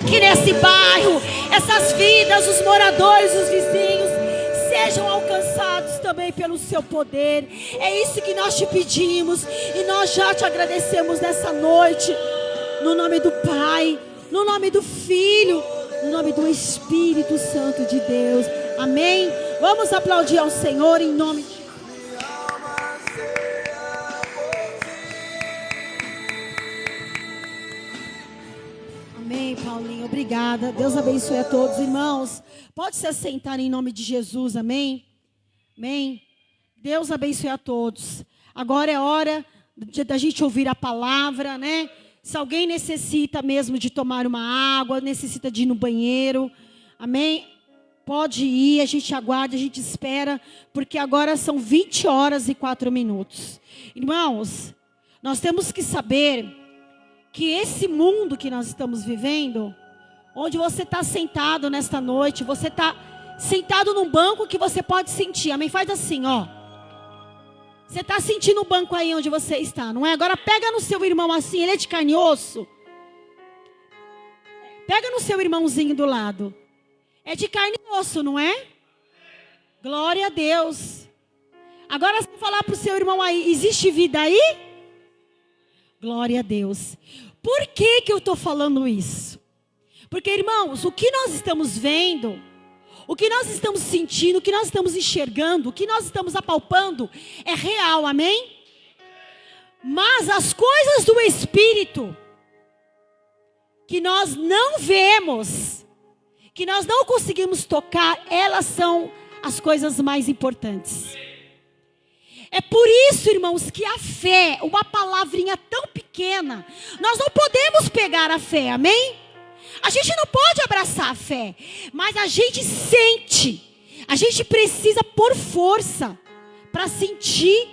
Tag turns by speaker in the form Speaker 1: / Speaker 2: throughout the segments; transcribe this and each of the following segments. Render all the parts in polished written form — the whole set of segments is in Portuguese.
Speaker 1: que nesse bairro, essas vidas, os moradores, os vizinhos, sejam alcançados também pelo seu poder. É isso que nós te pedimos e nós já te agradecemos nessa noite, no nome do Pai, no nome do Filho, no nome do Espírito Santo de Deus. Amém? Vamos aplaudir ao Senhor em nome de Jesus. Amém, Paulinho, obrigada. Deus abençoe a todos, irmãos. Pode se assentar em nome de Jesus, amém? Amém? Deus abençoe a todos. Agora é hora da gente ouvir a palavra, né? Se alguém necessita mesmo de tomar uma água, necessita de ir no banheiro, amém? Pode ir, a gente aguarda, a gente espera, porque agora são 20h04. Irmãos, nós temos que saber que esse mundo que nós estamos vivendo, onde você está sentado nesta noite, você está sentado num banco que você pode sentir, amém? Faz assim, ó. Você está sentindo o banco aí onde você está, não é? Agora pega no seu irmão assim, ele é de carne e osso. Pega no seu irmãozinho do lado. É de carne e osso, não é? Glória a Deus. Agora você falar para o seu irmão aí, existe vida aí? Glória a Deus. Por que eu estou falando isso? Porque, irmãos, o que nós estamos vendo, o que nós estamos sentindo, o que nós estamos enxergando, o que nós estamos apalpando é real, amém? Mas as coisas do Espírito, que nós não vemos, que nós não conseguimos tocar, elas são as coisas mais importantes. É por isso, irmãos, que a fé, uma palavrinha tão pequena, nós não podemos pegar a fé, amém? A gente não pode abraçar a fé, mas a gente sente, a gente precisa pôr força para sentir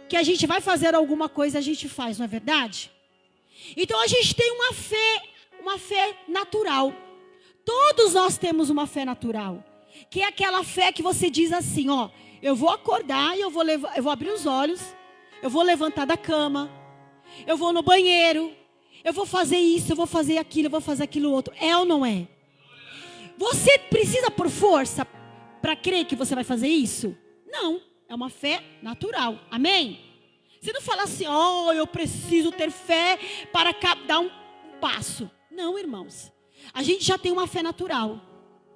Speaker 1: que a gente vai fazer alguma coisa, a gente faz, não é verdade? Então a gente tem uma fé natural. Todos nós temos uma fé natural, que é aquela fé que você diz assim, ó, eu vou acordar e eu vou abrir os olhos, eu vou levantar da cama, eu vou no banheiro, eu vou fazer isso, eu vou fazer aquilo, eu vou fazer aquilo outro. É ou não é? Você precisa por força para crer que você vai fazer isso? Não, é uma fé natural, amém? Você não fala assim, ó, eu preciso ter fé para dar um passo. Não, irmãos. A gente já tem uma fé natural.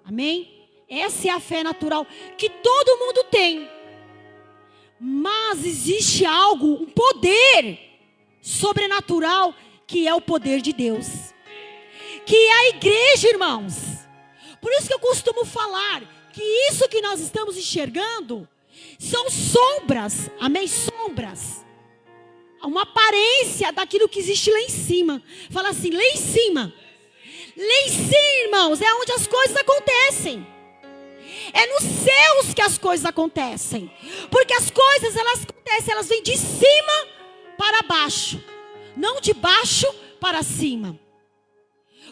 Speaker 1: Amém? Essa é a fé natural que todo mundo tem. Mas existe algo, um poder sobrenatural, que é o poder de Deus. Que é a igreja, irmãos. Por isso que eu costumo falar que isso que nós estamos enxergando são sombras. Amém? Sombras. Uma aparência daquilo que existe lá em cima. Fala assim, lá em cima. Lá em cima, irmãos, é onde as coisas acontecem. É nos céus que as coisas acontecem. Porque as coisas, elas acontecem, elas vêm de cima para baixo. Não de baixo para cima.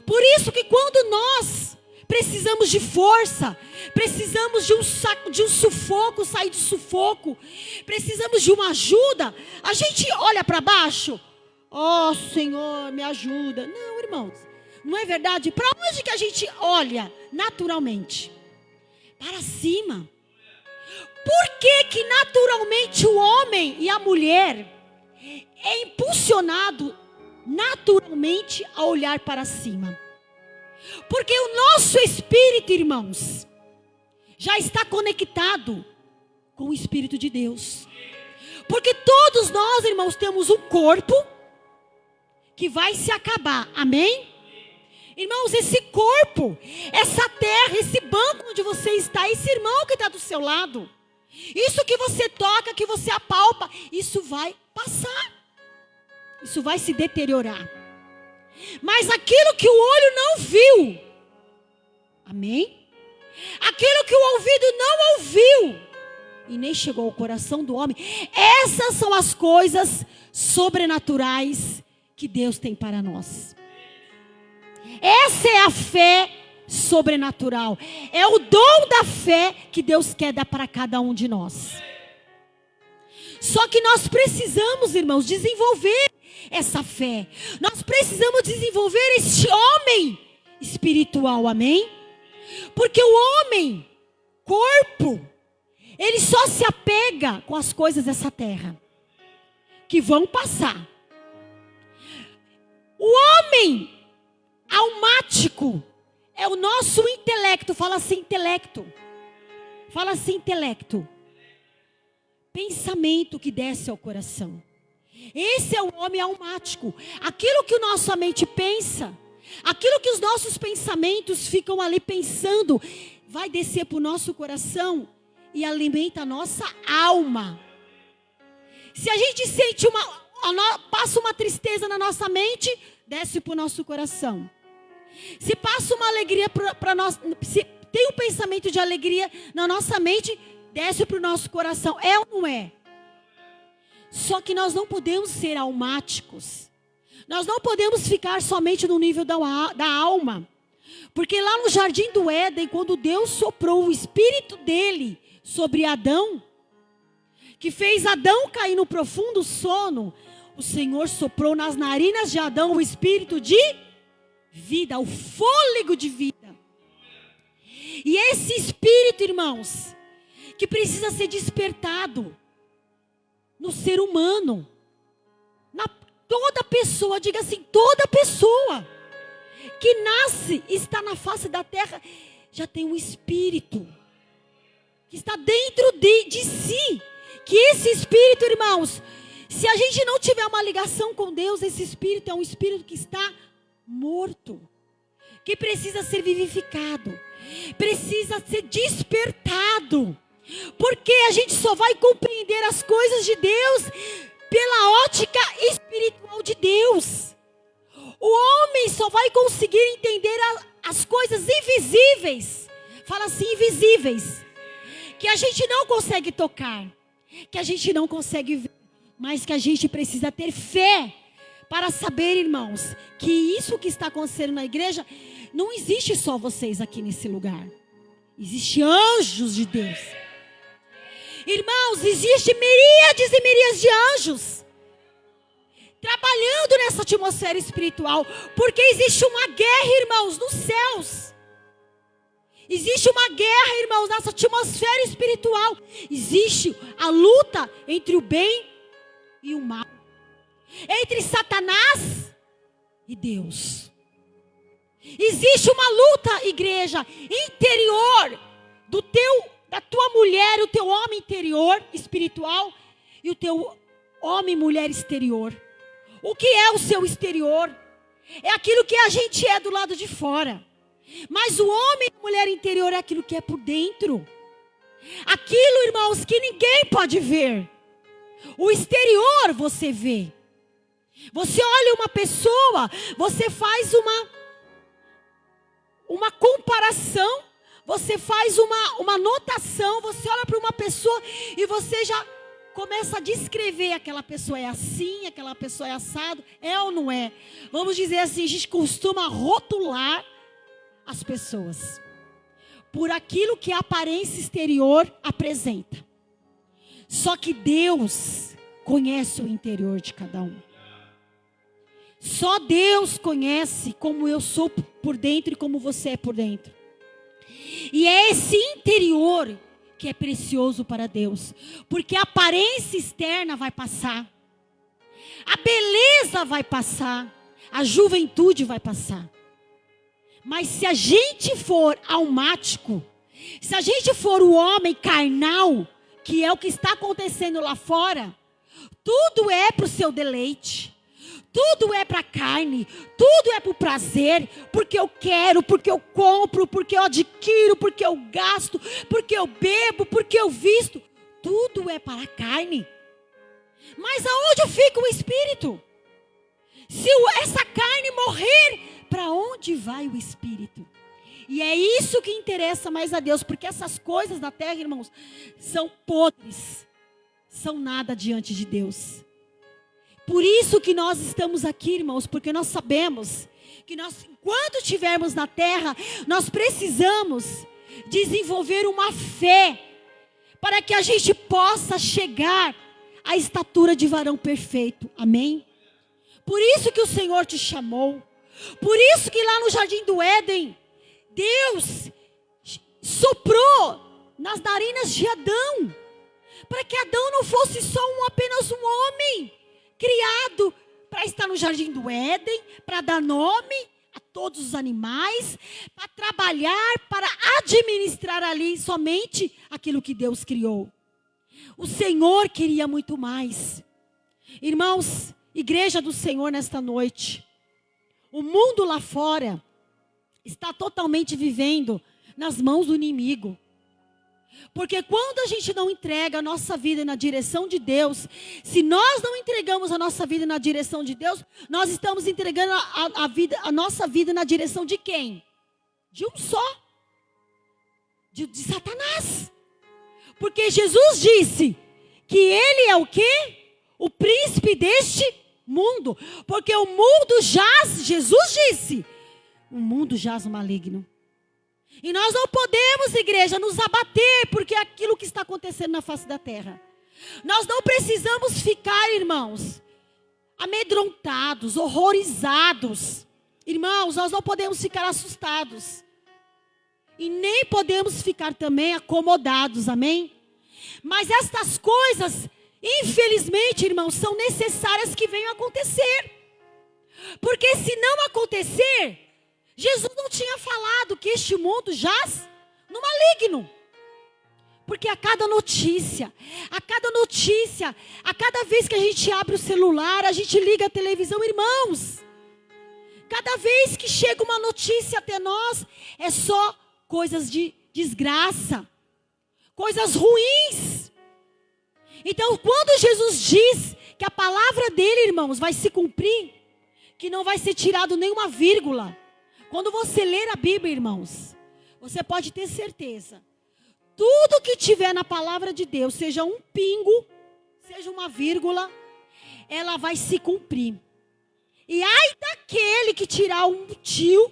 Speaker 1: Por isso que quando nós precisamos de força, precisamos de um sufoco, sair do sufoco, precisamos de uma ajuda, a gente olha para baixo. Oh, Senhor, me ajuda. Não, irmãos. Não é verdade? Para onde que a gente olha naturalmente? Para cima. Por que naturalmente o homem e a mulher é impulsionado naturalmente a olhar para cima? Porque o nosso espírito, irmãos, já está conectado com o Espírito de Deus. Porque todos nós, irmãos, temos um corpo que vai se acabar. Amém? Irmãos, esse corpo, essa terra, esse banco onde você está, esse irmão que está do seu lado, isso que você toca, que você apalpa, isso vai passar. Isso vai se deteriorar. Mas aquilo que o olho não viu, amém? Aquilo que o ouvido não ouviu, e nem chegou ao coração do homem, essas são as coisas sobrenaturais que Deus tem para nós. Essa é a fé sobrenatural. É o dom da fé que Deus quer dar para cada um de nós. Só que nós precisamos, irmãos, desenvolver essa fé. Nós precisamos desenvolver este homem espiritual, amém? Porque o homem, corpo, ele só se apega com as coisas dessa terra, que vão passar. O homem almático é o nosso intelecto. Fala assim, intelecto. Fala assim, intelecto. Pensamento que desce ao coração. Esse é o homem almático. Aquilo que a nossa mente pensa, aquilo que os nossos pensamentos ficam ali pensando, vai descer para o nosso coração e alimenta a nossa alma. Se a gente sente passa uma tristeza na nossa mente, desce para o nosso coração. Se passa uma alegria para nós, se tem um pensamento de alegria na nossa mente, desce para o nosso coração. É ou não é? Só que nós não podemos ser almáticos. Nós não podemos ficar somente no nível da alma. Porque lá no jardim do Éden, quando Deus soprou o espírito dele sobre Adão, que fez Adão cair no profundo sono, o Senhor soprou nas narinas de Adão o espírito de vida, o fôlego de vida. E esse espírito, irmãos, que precisa ser despertado no ser humano, toda pessoa, diga assim, toda pessoa que nasce, está na face da terra, já tem um espírito que está dentro de si. Que esse espírito, irmãos, se a gente não tiver uma ligação com Deus, esse espírito é um espírito que está morto, que precisa ser vivificado, precisa ser despertado, porque a gente só vai compreender as coisas de Deus pela ótica espiritual de Deus. O homem só vai conseguir entender as coisas invisíveis, fala assim, invisíveis, que a gente não consegue tocar, que a gente não consegue ver, mas que a gente precisa ter fé para saber, irmãos, que isso que está acontecendo na igreja, não existe só vocês aqui nesse lugar. Existem anjos de Deus. Irmãos, existe miríades e miríades de anjos trabalhando nessa atmosfera espiritual, porque existe uma guerra, irmãos, nos céus. Existe uma guerra, irmãos, nessa atmosfera espiritual. Existe a luta entre o bem e o mal, entre Satanás e Deus. Existe uma luta, igreja, interior da tua mulher, o teu homem interior espiritual e o teu homem e mulher exterior. O que é o seu exterior? É aquilo que a gente é do lado de fora. Mas o homem e a mulher interior é aquilo que é por dentro. Aquilo, irmãos, que ninguém pode ver. O exterior você vê. Você olha uma pessoa, você faz uma comparação, você faz uma notação, você olha para uma pessoa e você já começa a descrever, aquela pessoa é assim, aquela pessoa é assado, é ou não é? Vamos dizer assim, a gente costuma rotular as pessoas por aquilo que a aparência exterior apresenta. Só que Deus conhece o interior de cada um. Só Deus conhece como eu sou por dentro e como você é por dentro. E é esse interior que é precioso para Deus. Porque a aparência externa vai passar. A beleza vai passar. A juventude vai passar. Mas se a gente for almático, se a gente for o homem carnal, que é o que está acontecendo lá fora, tudo é para o seu deleite. Tudo é para a carne, tudo é para o prazer, porque eu quero, porque eu compro, porque eu adquiro, porque eu gasto, porque eu bebo, porque eu visto. Tudo é para a carne. Mas aonde fica o espírito? Se essa carne morrer, para onde vai o espírito? E é isso que interessa mais a Deus, porque essas coisas da terra, irmãos, são podres, são nada diante de Deus. Por isso que nós estamos aqui, irmãos, porque nós sabemos que nós, enquanto estivermos na terra, nós precisamos desenvolver uma fé para que a gente possa chegar à estatura de varão perfeito. Amém? Por isso que o Senhor te chamou. Por isso que lá no Jardim do Éden, Deus soprou nas narinas de Adão, para que Adão não fosse só apenas um homem criado para estar no Jardim do Éden, para dar nome a todos os animais, para trabalhar, para administrar ali somente aquilo que Deus criou. O Senhor queria muito mais. Irmãos, igreja do Senhor, nesta noite, o mundo lá fora está totalmente vivendo nas mãos do inimigo. Porque quando a gente não entrega a nossa vida na direção de Deus, se nós não entregamos a nossa vida na direção de Deus, nós estamos entregando a nossa vida na direção de quem? De um só. De Satanás. Porque Jesus disse que ele é o quê? O príncipe deste mundo. Porque o mundo jaz, Jesus disse, o mundo jaz no maligno. E nós não podemos, igreja, nos abater porque é aquilo que está acontecendo na face da terra. Nós não precisamos ficar, irmãos, amedrontados, horrorizados. Irmãos, nós não podemos ficar assustados. E nem podemos ficar também acomodados, amém? Mas estas coisas, infelizmente, irmãos, são necessárias que venham acontecer. Porque se não acontecer, Jesus não tinha falado que este mundo jaz no maligno. Porque a cada notícia, a cada vez que a gente abre o celular, a gente liga a televisão, irmãos, cada vez que chega uma notícia até nós, é só coisas de desgraça, coisas ruins. Então, quando Jesus diz que a palavra dele, irmãos, vai se cumprir, que não vai ser tirado nenhuma vírgula. Quando você ler a Bíblia, irmãos, você pode ter certeza. Tudo que tiver na palavra de Deus, seja um pingo, seja uma vírgula, ela vai se cumprir. E ai daquele que tirar um tio,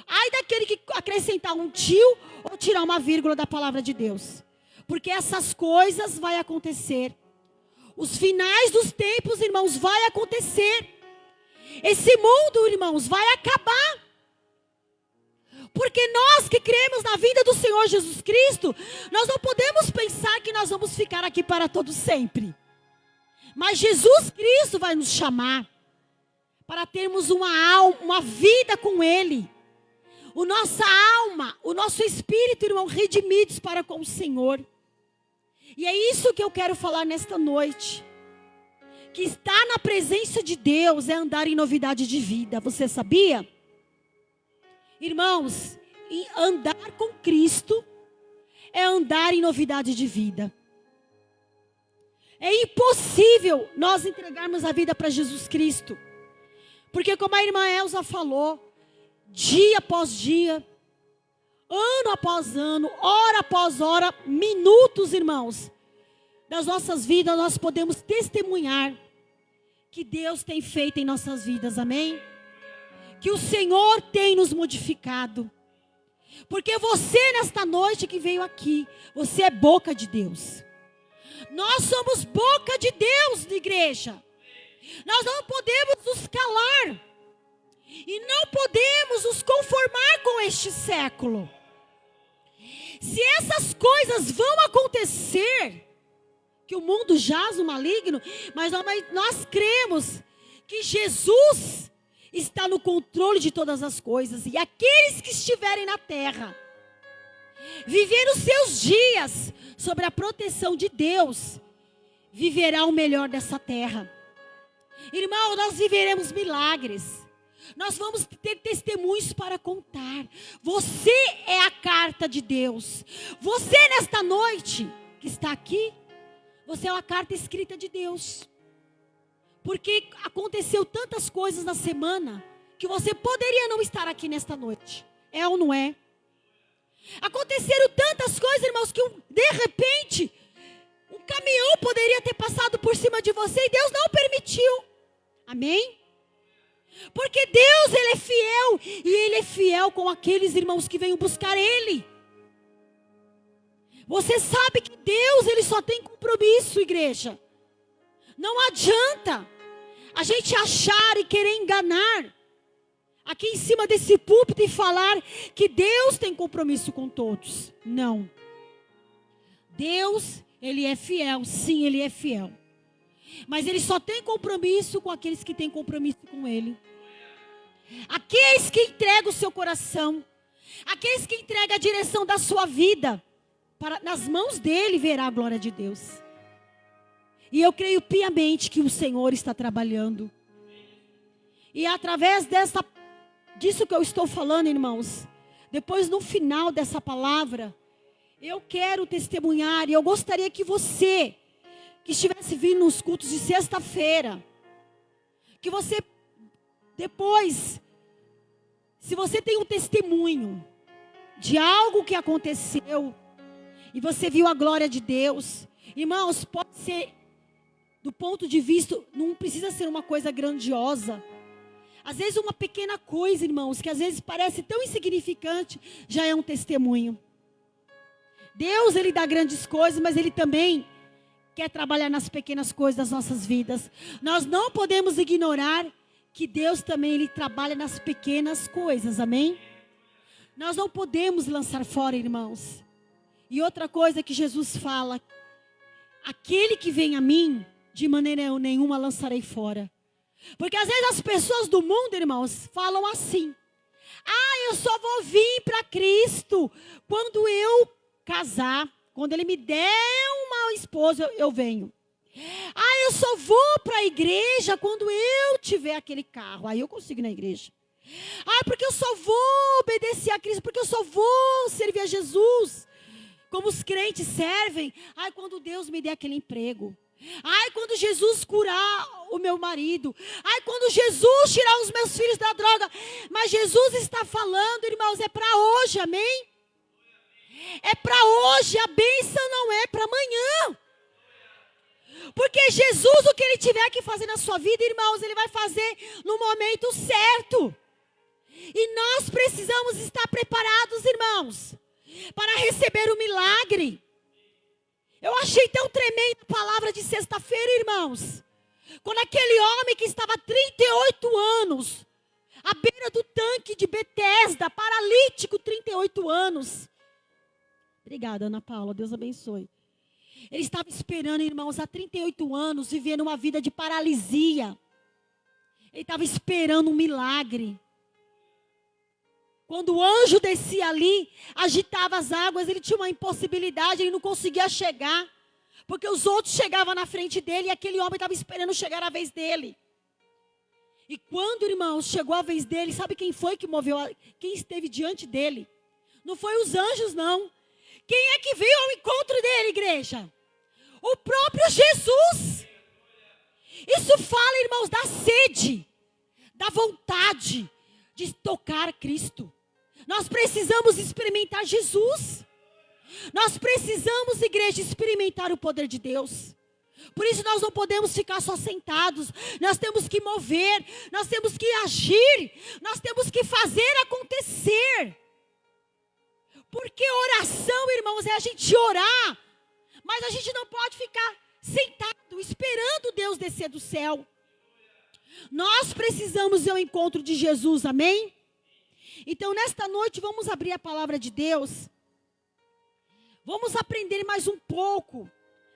Speaker 1: ai daquele que acrescentar um tio ou tirar uma vírgula da palavra de Deus. Porque essas coisas vão acontecer. Os finais dos tempos, irmãos, vai acontecer. Esse mundo, irmãos, vai acabar. Porque nós que cremos na vida do Senhor Jesus Cristo, nós não podemos pensar que nós vamos ficar aqui para todo sempre. Mas Jesus Cristo vai nos chamar para termos uma vida com Ele. A nossa alma, o nosso espírito, irmão, redimidos para com o Senhor. E é isso que eu quero falar nesta noite. Que estar na presença de Deus é andar em novidade de vida. Você sabia? Irmãos, andar com Cristo é andar em novidade de vida. É impossível nós entregarmos a vida para Jesus Cristo. Porque como a irmã Elza falou, dia após dia, ano após ano, hora após hora, minutos, irmãos, das nossas vidas nós podemos testemunhar que Deus tem feito em nossas vidas, amém? Que o Senhor tem nos modificado. Porque você nesta noite que veio aqui, você é boca de Deus. Nós somos boca de Deus na igreja. Nós não podemos nos calar. E não podemos nos conformar com este século. Se essas coisas vão acontecer, que o mundo jaz no maligno, mas nós cremos que Jesus está no controle de todas as coisas. E aqueles que estiverem na terra, vivendo os seus dias sobre a proteção de Deus, viverá o melhor dessa terra. Irmão, nós viveremos milagres. Nós vamos ter testemunhos para contar. Você é a carta de Deus. Você nesta noite que está aqui, você é uma carta escrita de Deus. Porque aconteceu tantas coisas na semana que você poderia não estar aqui nesta noite. É ou não é? Aconteceram tantas coisas, irmãos, que de repente um caminhão poderia ter passado por cima de você e Deus não permitiu. Amém? Porque Deus, Ele é fiel. E Ele é fiel com aqueles irmãos que venham buscar Ele. Você sabe que Deus, Ele só tem compromisso, igreja. Não adianta a gente achar e querer enganar aqui em cima desse púlpito e falar que Deus tem compromisso com todos. Não. Deus, Ele é fiel. Sim, Ele é fiel. Mas Ele só tem compromisso com aqueles que têm compromisso com Ele. Aqueles que entregam o seu coração. Aqueles que entregam a direção da sua vida. Nas mãos dEle verá a glória de Deus. E eu creio piamente que o Senhor está trabalhando. E através disso que eu estou falando, irmãos, depois no final dessa palavra, eu quero testemunhar, e eu gostaria que você, que estivesse vindo nos cultos de sexta-feira, que você, depois, se você tem um testemunho de algo que aconteceu, e você viu a glória de Deus, irmãos, pode ser, do ponto de vista, não precisa ser uma coisa grandiosa. Às vezes uma pequena coisa, irmãos, que às vezes parece tão insignificante, já é um testemunho. Deus, Ele dá grandes coisas, mas Ele também quer trabalhar nas pequenas coisas das nossas vidas. Nós não podemos ignorar que Deus também, Ele trabalha nas pequenas coisas, amém? Nós não podemos lançar fora, irmãos. E outra coisa que Jesus fala, aquele que vem a mim, de maneira nenhuma lançarei fora. Porque às vezes as pessoas do mundo, irmãos, falam assim: ah, eu só vou vir para Cristo quando eu casar, quando Ele me der uma esposa, eu venho. Ah, eu só vou para a igreja quando eu tiver aquele carro, aí eu consigo ir na igreja. Ah, porque eu só vou obedecer a Cristo, porque eu só vou servir a Jesus, como os crentes servem. Ah, quando Deus me der aquele emprego. Ai, quando Jesus curar o meu marido. Ai, quando Jesus tirar os meus filhos da droga. Mas Jesus está falando, irmãos, é para hoje, amém? É para hoje, a bênção não é para amanhã. Porque Jesus, o que Ele tiver que fazer na sua vida, irmãos, Ele vai fazer no momento certo. E nós precisamos estar preparados, irmãos, para receber o milagre. Eu achei tão tremenda a palavra de sexta-feira, irmãos. Quando aquele homem que estava há 38 anos, à beira do tanque de Betesda, paralítico, 38 anos. Obrigada, Ana Paula, Deus abençoe. Ele estava esperando, irmãos, há 38 anos, vivendo uma vida de paralisia. Ele estava esperando um milagre. Quando o anjo descia ali, agitava as águas, ele tinha uma impossibilidade, ele não conseguia chegar. Porque os outros chegavam na frente dele e aquele homem estava esperando chegar a vez dele. E quando, irmãos, chegou a vez dele, sabe quem foi que moveu, quem esteve diante dele? Não foi os anjos, não. Quem é que veio ao encontro dele, igreja? O próprio Jesus. Isso fala, irmãos, da sede, da vontade de tocar Cristo. Nós precisamos experimentar Jesus. Nós precisamos, igreja, experimentar o poder de Deus. Por isso nós não podemos ficar só sentados. Nós temos que mover, nós temos que agir, nós temos que fazer acontecer. Porque oração, irmãos, é a gente orar, mas a gente não pode ficar sentado esperando Deus descer do céu. Nós precisamos ir ao encontro de Jesus, amém? Então, nesta noite, vamos abrir a palavra de Deus. Vamos aprender mais um pouco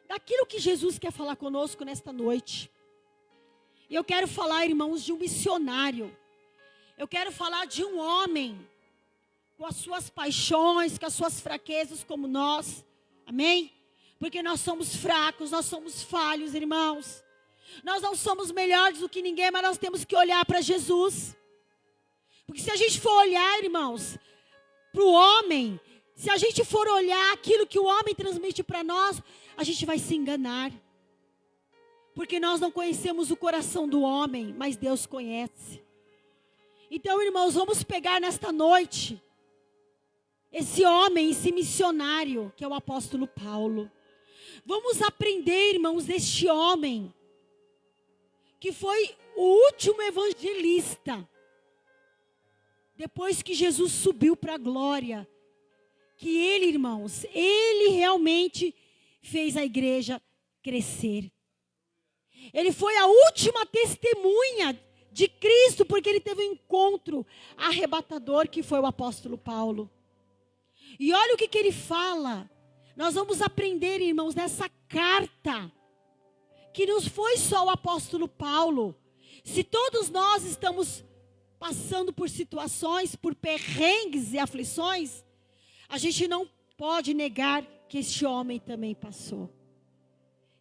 Speaker 1: daquilo que Jesus quer falar conosco nesta noite. E eu quero falar, irmãos, de um missionário. Eu quero falar de um homem com as suas paixões, com as suas fraquezas como nós. Amém? Porque nós somos fracos, nós somos falhos, irmãos. Nós não somos melhores do que ninguém, mas nós temos que olhar para Jesus. Porque se a gente for olhar, irmãos, para o homem, se a gente for olhar aquilo que o homem transmite para nós, a gente vai se enganar. Porque nós não conhecemos o coração do homem, mas Deus conhece. Então, irmãos, vamos pegar nesta noite esse homem, esse missionário, que é o apóstolo Paulo. Vamos aprender, irmãos, deste homem, que foi o último evangelista, depois que Jesus subiu para a glória, que ele, irmãos, ele realmente fez a igreja crescer. Ele foi a última testemunha de Cristo, porque ele teve um encontro arrebatador que foi o apóstolo Paulo. E olha o que ele fala. Nós vamos aprender, irmãos, nessa carta, que não foi só o apóstolo Paulo. Se todos nós estamos passando por situações, por perrengues e aflições, a gente não pode negar que este homem também passou.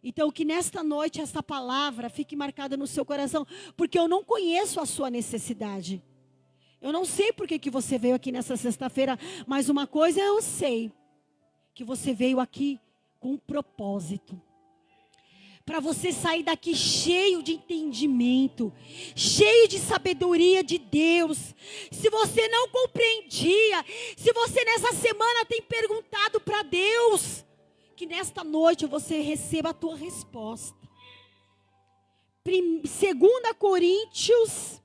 Speaker 1: Então, que nesta noite essa palavra fique marcada no seu coração, porque eu não conheço a sua necessidade. Eu não sei por que você veio aqui nessa sexta-feira, mas uma coisa eu sei, que você veio aqui com um propósito. Para você sair daqui cheio de entendimento, cheio de sabedoria de Deus. Se você não compreendia, se você nessa semana tem perguntado para Deus, que nesta noite você receba a tua resposta. 2 Coríntios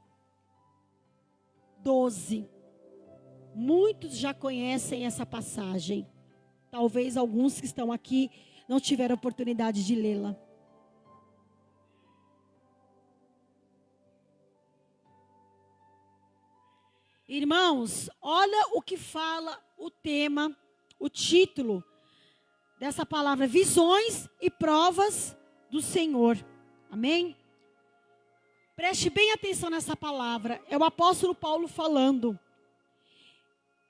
Speaker 1: 12. Muitos já conhecem essa passagem. Talvez alguns que estão aqui não tiveram oportunidade de lê-la. Irmãos, olha o que fala o tema, o título dessa palavra: visões e provas do Senhor. Amém? Preste bem atenção nessa palavra. É o apóstolo Paulo falando.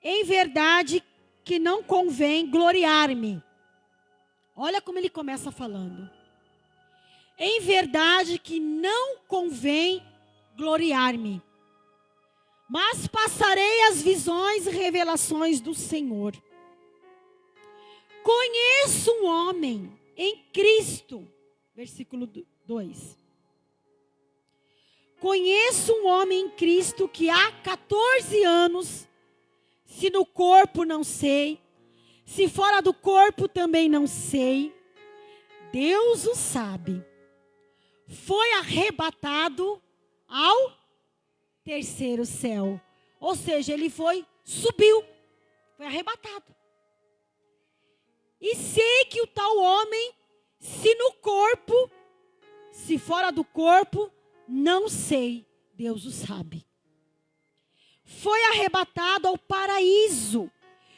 Speaker 1: Em verdade que não convém gloriar-me. Olha como ele começa falando. Em verdade que não convém gloriar-me, mas passarei as visões e revelações do Senhor. Conheço um homem em Cristo. Versículo 2. Conheço um homem em Cristo que há 14 anos, se no corpo não sei, se fora do corpo também não sei, Deus o sabe, foi arrebatado ao terceiro céu. Ou seja, ele subiu, foi arrebatado. E sei que o tal homem, se no corpo, se fora do corpo, não sei, Deus o sabe. Foi arrebatado ao paraíso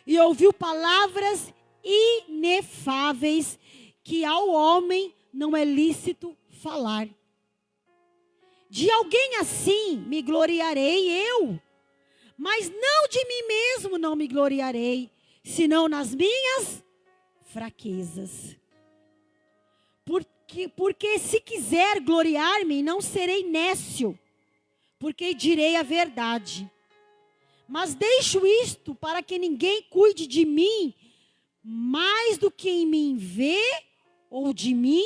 Speaker 1: e ouviu palavras inefáveis que ao homem não é lícito falar. De alguém assim me gloriarei eu, mas não de mim mesmo não me gloriarei, senão nas minhas fraquezas. Porque se quiser gloriar-me, não serei nécio, porque direi a verdade. Mas deixo isto para que ninguém cuide de mim mais do que em mim vê ou de mim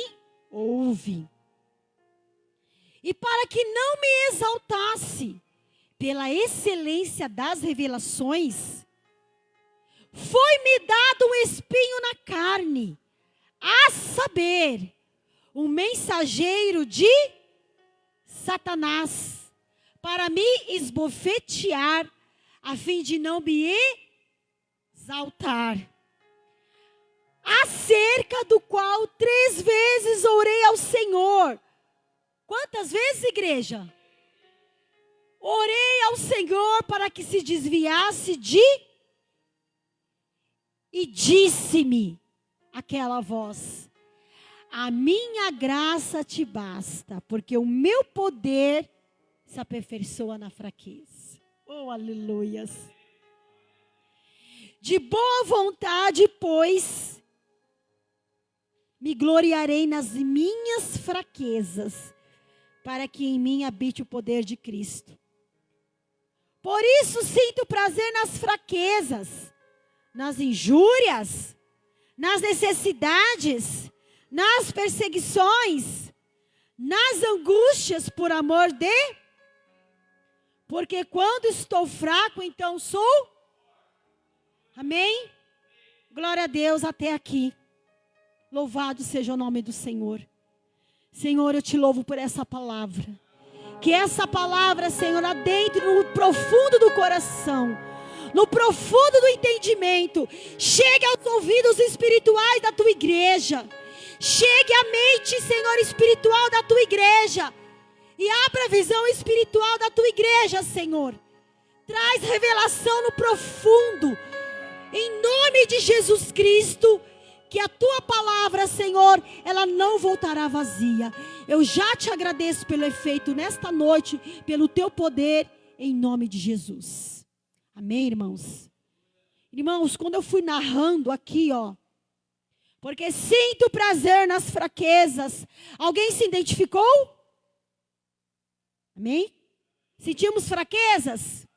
Speaker 1: ouve. E para que não me exaltasse pela excelência das revelações, foi-me dado um espinho na carne, a saber, um mensageiro de Satanás, para me esbofetear, a fim de não me exaltar. Acerca do qual 3 vezes orei ao Senhor. Quantas vezes, igreja? Orei ao Senhor para que se desviasse e disse-me aquela voz: a minha graça te basta, porque o meu poder se aperfeiçoa na fraqueza. Oh, aleluias. De boa vontade, pois, me gloriarei nas minhas fraquezas, para que em mim habite o poder de Cristo. Por isso sinto prazer nas fraquezas, nas injúrias, nas necessidades, nas perseguições, nas angústias por amor de... Porque quando estou fraco, então sou... Amém? Glória a Deus até aqui. Louvado seja o nome do Senhor. Senhor, eu te louvo por essa palavra. Que essa palavra, Senhor, adentre no profundo do coração, no profundo do entendimento, chegue aos ouvidos espirituais da tua igreja. Chegue à mente, Senhor, espiritual da tua igreja. E abra a visão espiritual da tua igreja, Senhor. Traz revelação no profundo. Em nome de Jesus Cristo. Que a tua palavra, Senhor, ela não voltará vazia. Eu já te agradeço pelo efeito nesta noite, pelo teu poder, em nome de Jesus. Amém, irmãos? Irmãos, quando eu fui narrando aqui, porque sinto prazer nas fraquezas. Alguém se identificou? Amém? Sentimos fraquezas?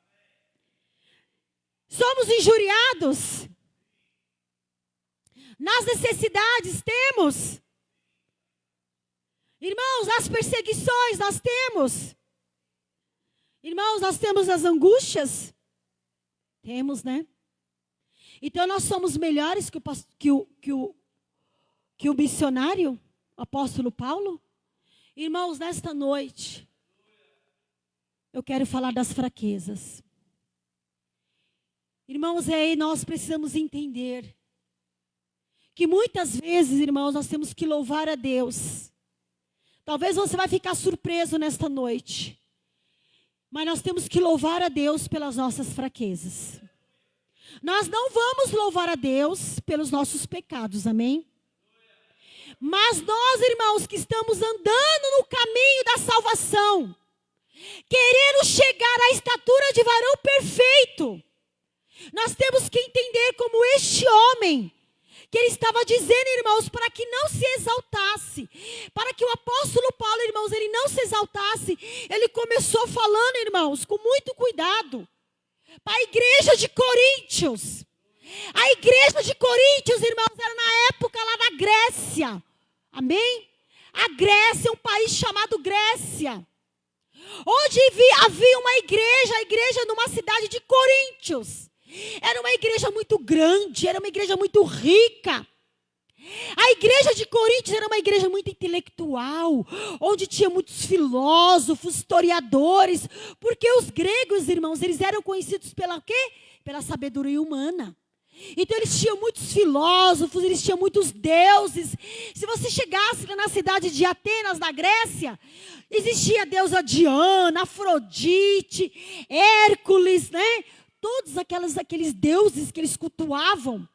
Speaker 1: Somos injuriados? Nas necessidades temos. Irmãos, nas perseguições nós temos. Irmãos, nós temos as angústias. Temos, né? Então nós somos melhores que o missionário, o apóstolo Paulo. Irmãos, nesta noite, eu quero falar das fraquezas. Irmãos, aí nós precisamos entender que muitas vezes, irmãos, nós temos que louvar a Deus. Talvez você vai ficar surpreso nesta noite. Mas nós temos que louvar a Deus pelas nossas fraquezas. Nós não vamos louvar a Deus pelos nossos pecados, amém? Mas nós, irmãos, que estamos andando no caminho da salvação, querendo chegar à estatura de varão perfeito, nós temos que entender como este homem, que ele estava dizendo, irmãos, para que não se exaltasse, para que o apóstolo Paulo, irmãos, ele não se exaltasse, ele começou falando, irmãos, com muito cuidado, para a igreja de Coríntios. A igreja de Coríntios, irmãos, era na época lá da Grécia, amém? A Grécia é um país chamado Grécia, onde havia uma igreja, a igreja numa cidade de Coríntios. Era uma igreja muito grande, era uma igreja muito rica. A igreja de Coríntios era uma igreja muito intelectual, onde tinha muitos filósofos, historiadores, porque os gregos, irmãos, eles eram conhecidos pela quê? Pela sabedoria humana. Então eles tinham muitos filósofos, eles tinham muitos deuses. Se você chegasse na cidade de Atenas, na Grécia, existia a deusa Diana, Afrodite, Hércules, né? Todos aqueles deuses que eles cultuavam.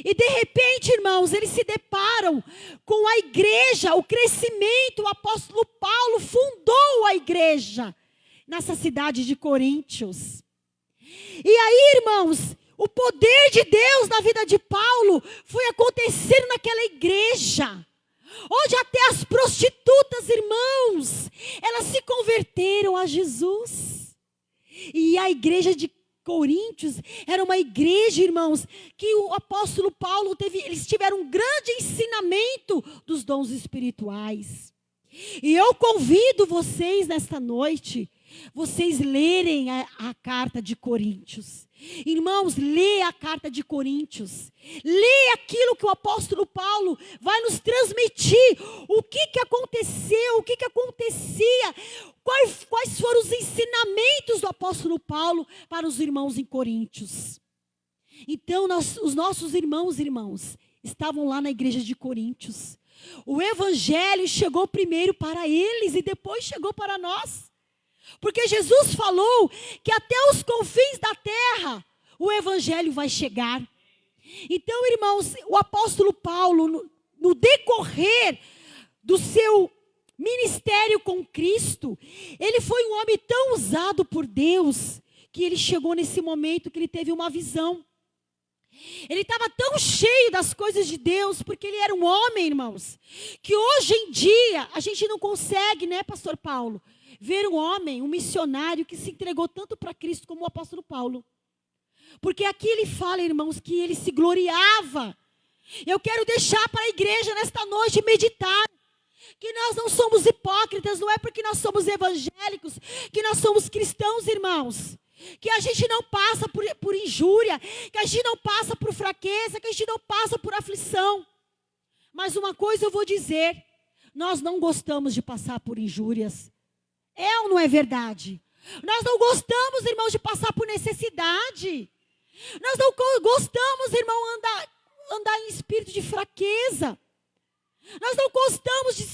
Speaker 1: E de repente, irmãos, eles se deparam com a igreja, o crescimento. O apóstolo Paulo fundou a igreja nessa cidade de Coríntios. E aí, irmãos, o poder de Deus na vida de Paulo foi acontecendo naquela igreja, onde até as prostitutas, irmãos, elas se converteram a Jesus. E a igreja de Coríntios era uma igreja, irmãos, que o apóstolo Paulo eles tiveram um grande ensinamento dos dons espirituais. E eu convido vocês nesta noite, vocês lerem a carta de Coríntios. Irmãos, lê a carta de Coríntios. Lê aquilo que o apóstolo Paulo vai nos transmitir. O que aconteceu, o que acontecia. Quais foram os ensinamentos do apóstolo Paulo para os irmãos em Coríntios. Então, os nossos irmãos, estavam lá na igreja de Coríntios. O evangelho chegou primeiro para eles e depois chegou para nós. Porque Jesus falou que até os confins da terra o evangelho vai chegar. Então, irmãos, o apóstolo Paulo, no decorrer do seu ministério com Cristo, ele foi um homem tão usado por Deus, que ele chegou nesse momento que ele teve uma visão. Ele estava tão cheio das coisas de Deus, porque ele era um homem, irmãos, que hoje em dia a gente não consegue, né, pastor Paulo, ver um homem, um missionário que se entregou tanto para Cristo como o apóstolo Paulo. Porque aqui ele fala, irmãos, que ele se gloriava. Eu quero deixar para a igreja nesta noite meditar que nós não somos hipócritas, não é porque nós somos evangélicos que nós somos cristãos, irmãos. Que a gente não passa por injúria, que a gente não passa por fraqueza, que a gente não passa por aflição. Mas uma coisa eu vou dizer, nós não gostamos de passar por injúrias. É ou não é verdade? Nós não gostamos, irmãos, de passar por necessidade. Nós não gostamos, irmão, andar em espírito de fraqueza. Nós não gostamos de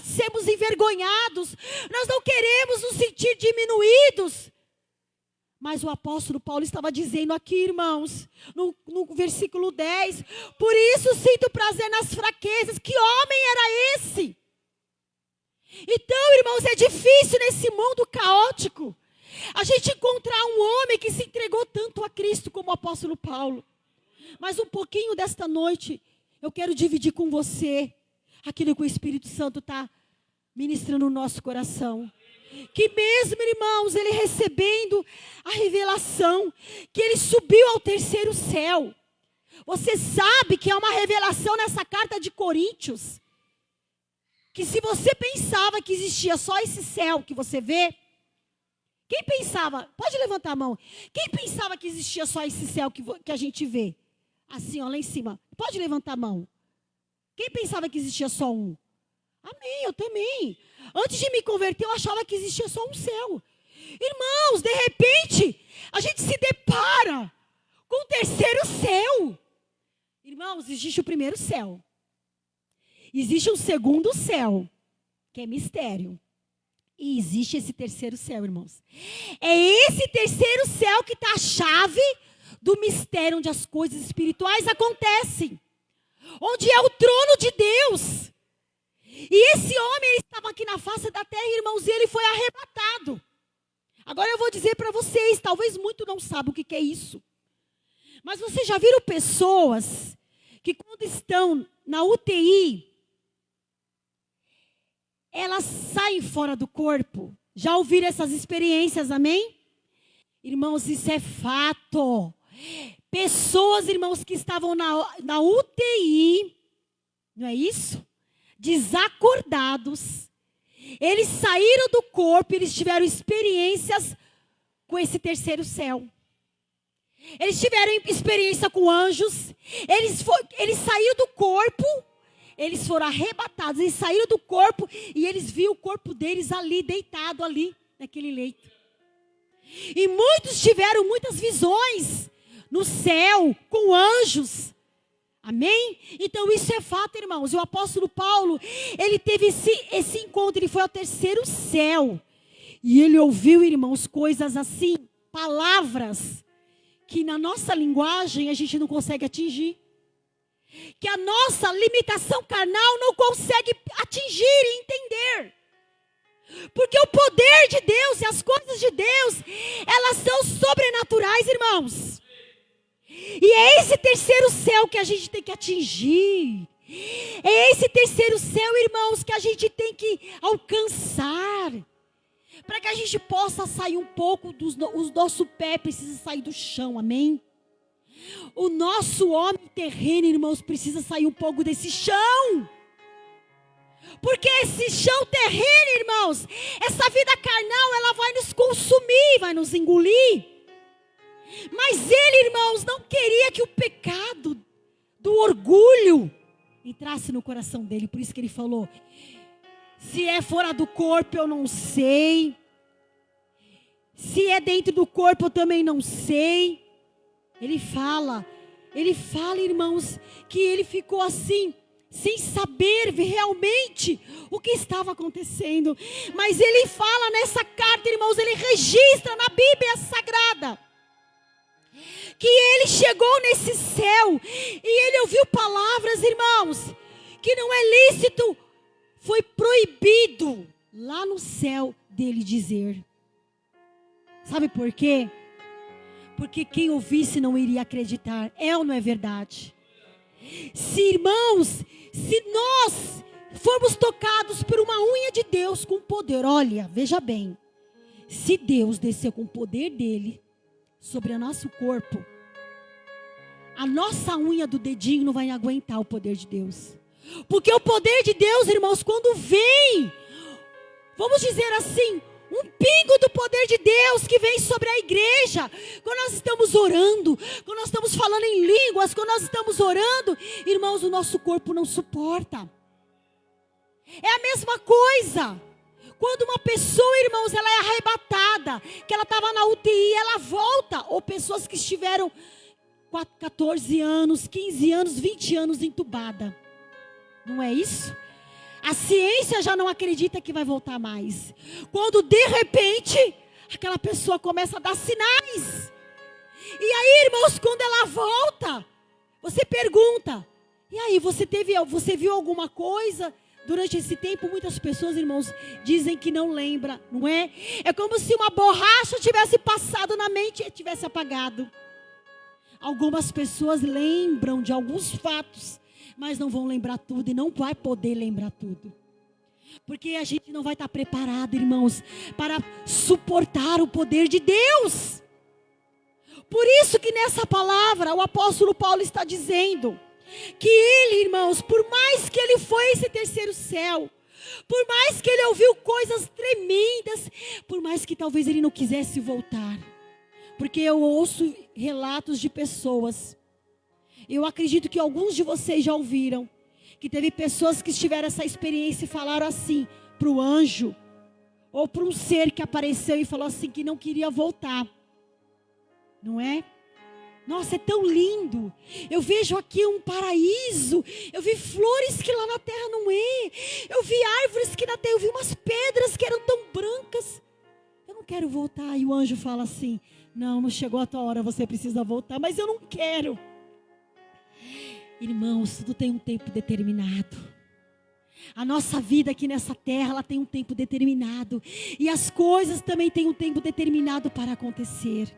Speaker 1: sermos envergonhados. Nós não queremos nos sentir diminuídos. Mas o apóstolo Paulo estava dizendo aqui, irmãos, no versículo 10, por isso sinto prazer nas fraquezas. Que homem era esse? Então, irmãos, é difícil nesse mundo caótico a gente encontrar um homem que se entregou tanto a Cristo como o apóstolo Paulo. Mas um pouquinho desta noite, eu quero dividir com você aquilo que o Espírito Santo está ministrando no nosso coração. Que mesmo, irmãos, ele recebendo a revelação, que ele subiu ao terceiro céu. Você sabe que há uma revelação nessa carta de Coríntios. Que se você pensava que existia só esse céu que você vê. Quem pensava, pode levantar a mão. Quem pensava que existia só esse céu que a gente vê? Assim, ó, lá em cima. Pode levantar a mão. Quem pensava que existia só um? Amém, eu também. Antes de me converter, eu achava que existia só um céu. Irmãos, de repente, a gente se depara com o terceiro céu. Irmãos, existe o primeiro céu. Existe um segundo céu, que é mistério. E existe esse terceiro céu, irmãos. É esse terceiro céu que está a chave do mistério, onde as coisas espirituais acontecem. Onde é o trono de Deus. E esse homem, ele estava aqui na face da terra, irmãos, e ele foi arrebatado. Agora eu vou dizer para vocês, talvez muito não saibam o que é isso. Mas vocês já viram pessoas que quando estão na UTI, elas saem fora do corpo? Já ouviram essas experiências, amém? Irmãos, isso é fato. Pessoas, irmãos, que estavam na UTI, não é isso? Desacordados, eles saíram do corpo, eles tiveram experiências com esse terceiro céu. Eles tiveram experiência com anjos, eles saíram do corpo, eles foram arrebatados, eles saíram do corpo e eles viram o corpo deles ali, deitado ali, naquele leito. E muitos tiveram muitas visões no céu, com anjos. Amém? Então isso é fato, irmãos. E o apóstolo Paulo, ele teve esse encontro, ele foi ao terceiro céu. E ele ouviu, irmãos, coisas assim, palavras, que na nossa linguagem a gente não consegue atingir. Que a nossa limitação carnal não consegue atingir e entender. Porque o poder de Deus e as coisas de Deus, elas são sobrenaturais, irmãos. E é esse terceiro céu que a gente tem que atingir. É esse terceiro céu, irmãos, que a gente tem que alcançar. Para que a gente possa sair um pouco, o nosso pé precisa sair do chão, amém? O nosso homem terreno, irmãos, precisa sair um pouco desse chão. Porque esse chão terreno, irmãos, essa vida carnal, ela vai nos consumir, vai nos engolir. Mas ele, irmãos, não queria que o pecado do orgulho entrasse no coração dele. Por isso que ele falou, se é fora do corpo eu não sei. Se é dentro do corpo eu também não sei. Ele fala, irmãos, que ele ficou assim, sem saber realmente o que estava acontecendo. Mas ele fala nessa carta, irmãos, ele registra na Bíblia Sagrada que ele chegou nesse céu e ele ouviu palavras, irmãos, que não é lícito, foi proibido lá no céu dele dizer. Sabe por quê? Porque quem ouvisse não iria acreditar. É ou não é verdade? Irmãos, se nós formos tocados por uma unha de Deus com poder, olha, veja bem, se Deus descer com o poder dele sobre o nosso corpo, a nossa unha do dedinho não vai aguentar o poder de Deus. Porque o poder de Deus, irmãos, quando vem, vamos dizer assim, um pingo do poder de Deus que vem sobre a igreja, quando nós estamos orando, quando nós estamos falando em línguas, quando nós estamos orando, irmãos, o nosso corpo não suporta. É a mesma coisa. Quando uma pessoa, irmãos, ela é arrebatada, que ela estava na UTI, ela volta. Ou pessoas que estiveram 14 anos, 15 anos, 20 anos entubada. Não é isso? A ciência já não acredita que vai voltar mais. Quando de repente, aquela pessoa começa a dar sinais. E aí, irmãos, quando ela volta, você pergunta, e aí, você viu alguma coisa? Durante esse tempo, muitas pessoas, irmãos, dizem que não lembra, não é? É como se uma borracha tivesse passado na mente e tivesse apagado. Algumas pessoas lembram de alguns fatos, mas não vão lembrar tudo e não vai poder lembrar tudo. Porque a gente não vai estar preparado, irmãos, para suportar o poder de Deus. Por isso que nessa palavra o apóstolo Paulo está dizendo que ele, irmãos, por mais que ele foi esse terceiro céu, por mais que ele ouviu coisas tremendas, por mais que talvez ele não quisesse voltar, porque eu ouço relatos de pessoas, eu acredito que alguns de vocês já ouviram, que teve pessoas que tiveram essa experiência e falaram assim para o anjo, ou para um ser que apareceu e falou assim que não queria voltar, não é? Nossa, é tão lindo. Eu vejo aqui um paraíso. Eu vi flores que lá na terra não é. Eu vi árvores que na terra, eu vi umas pedras que eram tão brancas. Eu não quero voltar. E o anjo fala assim, não chegou a tua hora, você precisa voltar, mas eu não quero. Irmãos, tudo tem um tempo determinado. A nossa vida aqui nessa terra, ela tem um tempo determinado. E as coisas também têm um tempo determinado para acontecer.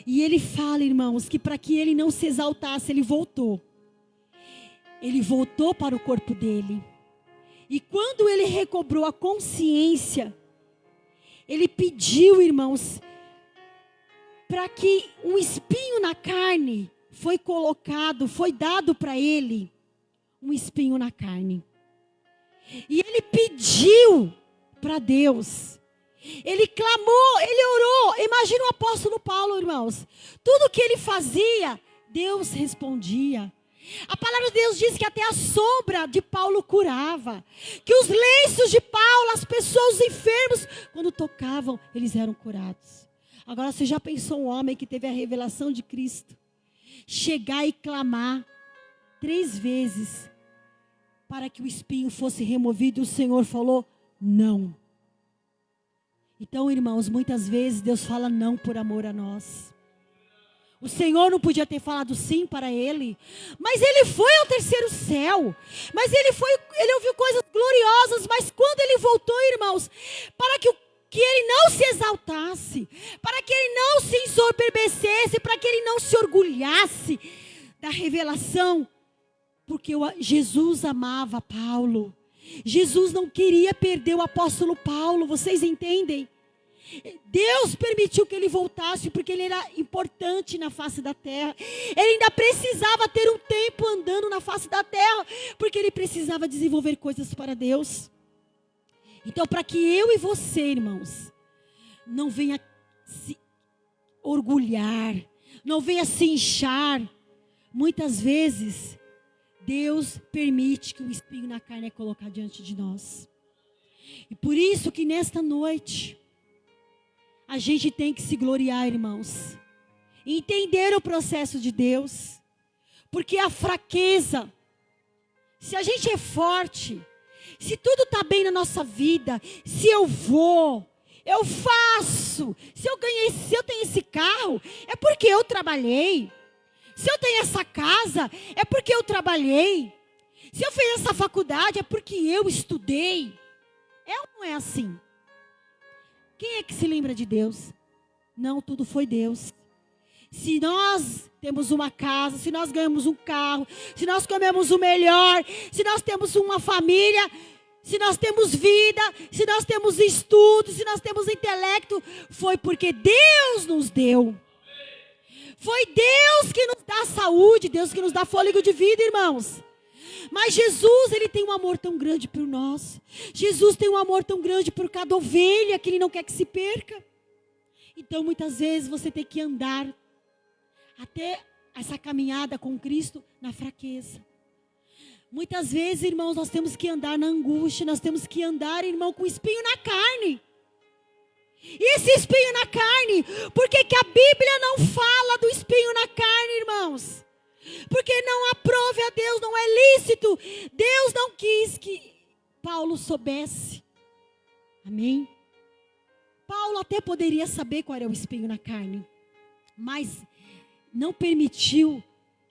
Speaker 1: E ele fala, irmãos, que para que ele não se exaltasse, ele voltou. Ele voltou para o corpo dele. E quando ele recobrou a consciência, ele pediu, irmãos, para que um espinho na carne foi colocado, foi dado para ele, um espinho na carne. E ele pediu para Deus. Ele clamou, ele orou. Imagina o apóstolo Paulo, irmãos. Tudo que ele fazia, Deus respondia. A palavra de Deus diz que até a sombra de Paulo curava. Que os lenços de Paulo, as pessoas, os enfermos, quando tocavam, eles eram curados. Agora, você já pensou um homem que teve a revelação de Cristo? Chegar e clamar 3 vezes para que o espinho fosse removido. E o Senhor falou, não. Então, irmãos, muitas vezes Deus fala não por amor a nós. O Senhor não podia ter falado sim para ele, mas ele foi ao terceiro céu. Mas ele ouviu coisas gloriosas, mas quando ele voltou, irmãos, para que ele não se exaltasse, para que ele não se ensoberbecesse, para que ele não se orgulhasse da revelação, porque Jesus amava Paulo. Jesus não queria perder o apóstolo Paulo, vocês entendem? Deus permitiu que ele voltasse porque ele era importante na face da terra. Ele ainda precisava ter um tempo andando na face da terra, porque ele precisava desenvolver coisas para Deus. Então, para que eu e você, irmãos, não venha se orgulhar, não venha se inchar, muitas vezes Deus permite que um espinho na carne é colocado diante de nós. E por isso que nesta noite, a gente tem que se gloriar, irmãos. Entender o processo de Deus. Porque a fraqueza, se a gente é forte, se tudo está bem na nossa vida, se eu vou, eu faço. Se eu tenho esse carro, é porque eu trabalhei. Se eu tenho essa casa, é porque eu trabalhei. Se eu fiz essa faculdade, é porque eu estudei. É ou não é assim? Quem é que se lembra de Deus? Não, tudo foi Deus. Se nós temos uma casa, se nós ganhamos um carro, se nós comemos o melhor, se nós temos uma família, se nós temos vida, se nós temos estudo, se nós temos intelecto, foi porque Deus nos deu. Foi Deus que nos dá saúde, Deus que nos dá fôlego de vida, irmãos. Mas Jesus, ele tem um amor tão grande por nós. Jesus tem um amor tão grande por cada ovelha que ele não quer que se perca. Então, muitas vezes, você tem que andar até essa caminhada com Cristo na fraqueza. Muitas vezes, irmãos, nós temos que andar na angústia, nós temos que andar, irmão, com espinho na carne. E esse espinho na carne, por que que a Bíblia não fala do espinho na carne, irmãos? Porque porque não aprove a Deus, não é lícito. Deus não quis que Paulo soubesse. Amém? Paulo até poderia saber qual era o espinho na carne, mas não permitiu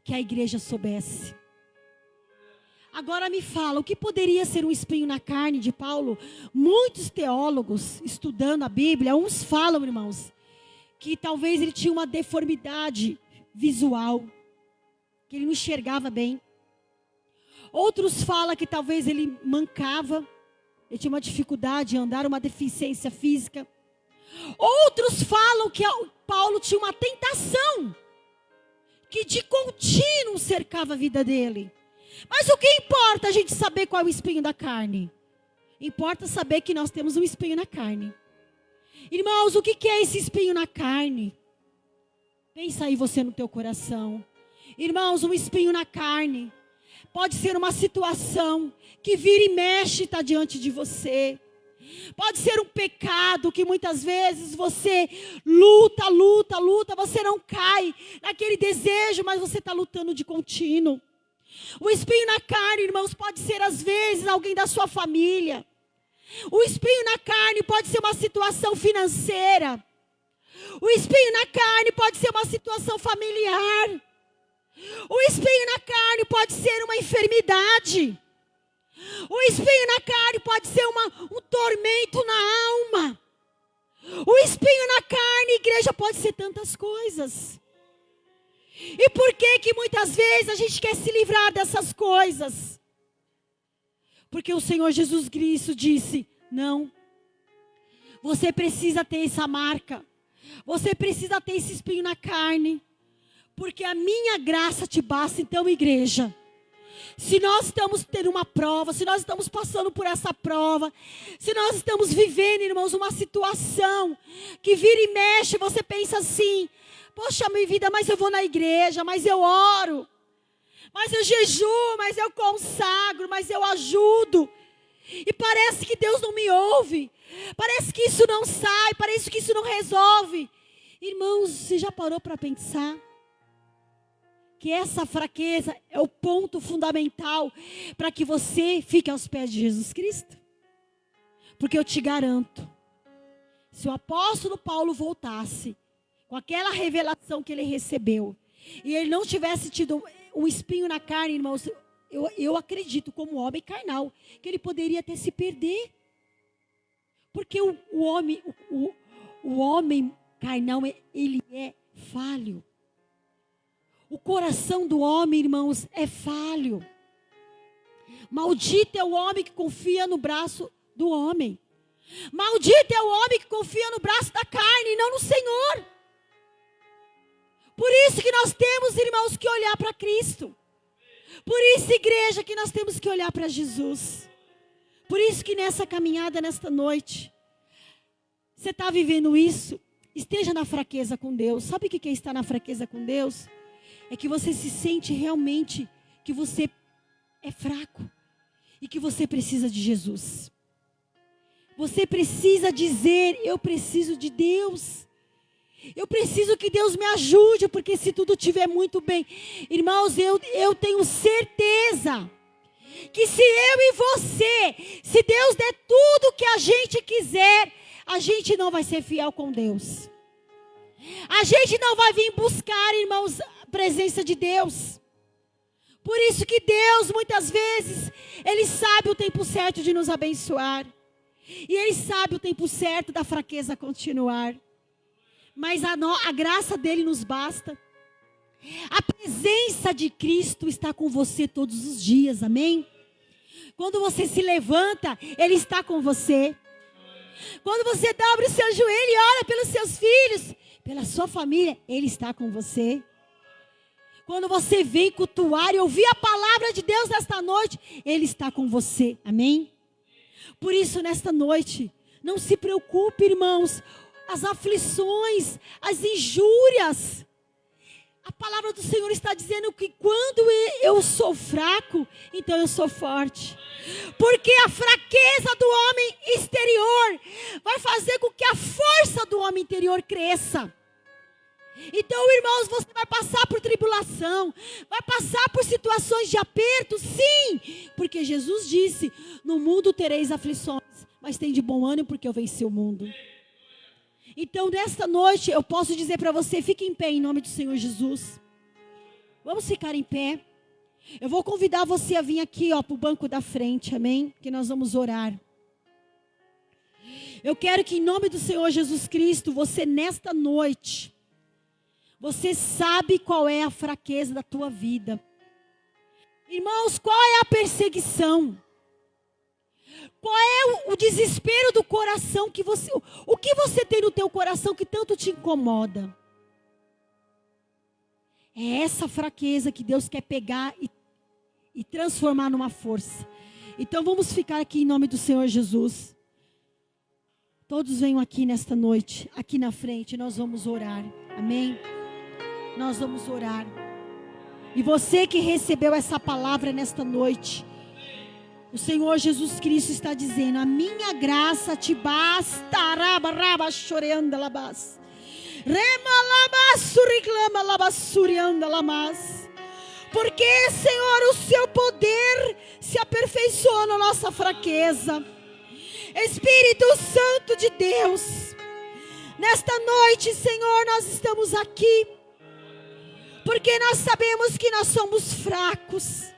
Speaker 1: que a igreja soubesse. Agora me fala, o que poderia ser um espinho na carne de Paulo? Muitos teólogos, estudando a Bíblia, uns falam, irmãos, que talvez ele tinha uma deformidade visual, que ele não enxergava bem. Outros falam que talvez ele mancava, ele tinha uma dificuldade em andar, uma deficiência física. Outros falam que Paulo tinha uma tentação, que de contínuo cercava a vida dele. Mas o que importa a gente saber qual é o espinho da carne? Importa saber que nós temos um espinho na carne. Irmãos, o que é esse espinho na carne? Pensa aí você no teu coração. Irmãos, um espinho na carne pode ser uma situação que vira e mexe e está diante de você. Pode ser um pecado que muitas vezes você luta, você não cai naquele desejo, mas você está lutando de contínuo. O espinho na carne, irmãos, pode ser às vezes alguém da sua família. O espinho na carne pode ser uma situação financeira. O espinho na carne pode ser uma situação familiar. O espinho na carne pode ser uma enfermidade. O espinho na carne pode ser um tormento na alma. O espinho na carne, igreja, pode ser tantas coisas. E por que muitas vezes a gente quer se livrar dessas coisas? Porque o Senhor Jesus Cristo disse, não. Você precisa ter essa marca. Você precisa ter esse espinho na carne. Porque a minha graça te basta. Então, igreja, se nós estamos tendo uma prova, se nós estamos passando por essa prova, se nós estamos vivendo, irmãos, uma situação que vira e mexe, você pensa assim, poxa, minha vida, mas eu vou na igreja, mas eu oro, mas eu jejuo, mas eu consagro, mas eu ajudo. E parece que Deus não me ouve, parece que isso não sai, parece que isso não resolve. Irmãos, você já parou para pensar que essa fraqueza é o ponto fundamental para que você fique aos pés de Jesus Cristo? Porque eu te garanto, se o apóstolo Paulo voltasse com aquela revelação que ele recebeu, e ele não tivesse tido um espinho na carne, irmãos, eu acredito como homem carnal, que ele poderia até se perder. Porque o homem carnal, ele é falho. O coração do homem, irmãos, é falho. Maldito é o homem que confia no braço do homem. Maldito é o homem que confia no braço da carne e não no Senhor. Por isso que nós temos, irmãos, que olhar para Cristo. Por isso, igreja, que nós temos que olhar para Jesus. Por isso que nessa caminhada, nesta noite, você está vivendo isso, esteja na fraqueza com Deus. Sabe o que é estar na fraqueza com Deus? É que você se sente realmente que você é fraco e que você precisa de Jesus. Você precisa dizer, eu preciso de Deus. Eu preciso que Deus me ajude, porque se tudo estiver muito bem, irmãos, eu tenho certeza que se eu e você, se Deus der tudo que a gente quiser, a gente não vai ser fiel com Deus. A gente não vai vir buscar, irmãos, a presença de Deus. Por isso que Deus, muitas vezes, Ele sabe o tempo certo de nos abençoar. E Ele sabe o tempo certo da fraqueza continuar. Mas a graça dEle nos basta. A presença de Cristo está com você todos os dias, amém? Quando você se levanta, Ele está com você. Quando você dobra o seu joelho e ora pelos seus filhos, pela sua família, Ele está com você. Quando você vem cultuar e ouvir a palavra de Deus nesta noite, Ele está com você, amém? Por isso, nesta noite, não se preocupe, irmãos, as aflições, as injúrias. A palavra do Senhor está dizendo que quando eu sou fraco, então eu sou forte. Porque a fraqueza do homem exterior vai fazer com que a força do homem interior cresça. Então, irmãos, você vai passar por tribulação. tribulação, vai passar por situações de aperto, sim, porque Jesus disse: no mundo tereis aflições, mas tem de bom ânimo porque eu venci o mundo. Então nesta noite eu posso dizer para você: fique em pé em nome do Senhor Jesus. Vamos ficar em pé. Eu vou convidar você a vir aqui, para o banco da frente, amém? Que nós vamos orar. Eu quero que em nome do Senhor Jesus Cristo, você nesta noite, você sabe qual é a fraqueza da tua vida. Irmãos, qual é a perseguição? Qual é o desespero do coração que você... O que você tem no teu coração que tanto te incomoda? É essa fraqueza que Deus quer pegar e transformar numa força. Então vamos ficar aqui em nome do Senhor Jesus. Todos venham aqui nesta noite, aqui na frente, nós vamos orar. Amém? Nós vamos orar. E você que recebeu essa palavra nesta noite, o Senhor Jesus Cristo está dizendo: a minha graça te basta. Porque, Senhor, o seu poder se aperfeiçoa na nossa fraqueza. Espírito Santo de Deus, nesta noite, Senhor, nós estamos aqui porque nós sabemos que nós somos fracos.